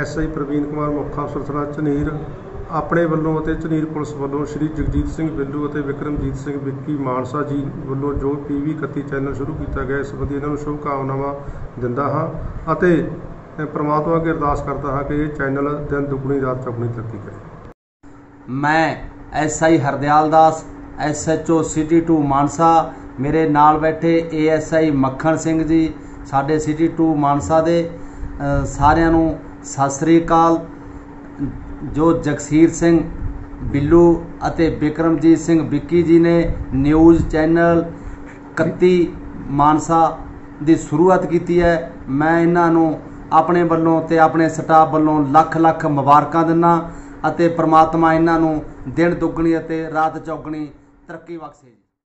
SI Praveen Kumar मुख अफसर थाना झनीर अपने वलों ते झनीर पुलिस वलों श्री जगजीत सिंह बिल्लू और विक्रमजीत सिंह विक्की मानसा जी वलों जो PV 31 चैनल शुरू किया गया इस संबंधी इन्होंने शुभकामनावां दिंदा हाँ अते परमात्मा अगे अरदास करता हाँ कि ये चैनल दिन दुगनी रात चौगुनी तरक्की करे। मैं SI हरदयाल दास SHO City 2 मानसा, मेरे नाल बैठे ASI मक्खन सिंह जी साडे City 2 मानसा दे सारिਆਂ ਨੂੰ सत श्री अकाल। जो जगसीर सिंह बिल्लू ਅਤੇ विक्रमजीत सिंह विक्की जी ने न्यूज़ चैनल 31 मानसा ਦੀ शुरुआत की है, मैं इन्हां ਨੂੰ अपने ਵੱਲੋਂ ਤੇ अपने स्टाफ ਵੱਲੋਂ ਲੱਖ ਲੱਖ ਮੁਬਾਰਕਾਂ ਦਿੰਦਾ ਅਤੇ परमात्मा इन्हां ਨੂੰ दिन दुगनी ਅਤੇ रात चौगनी तरक्की बख्शे।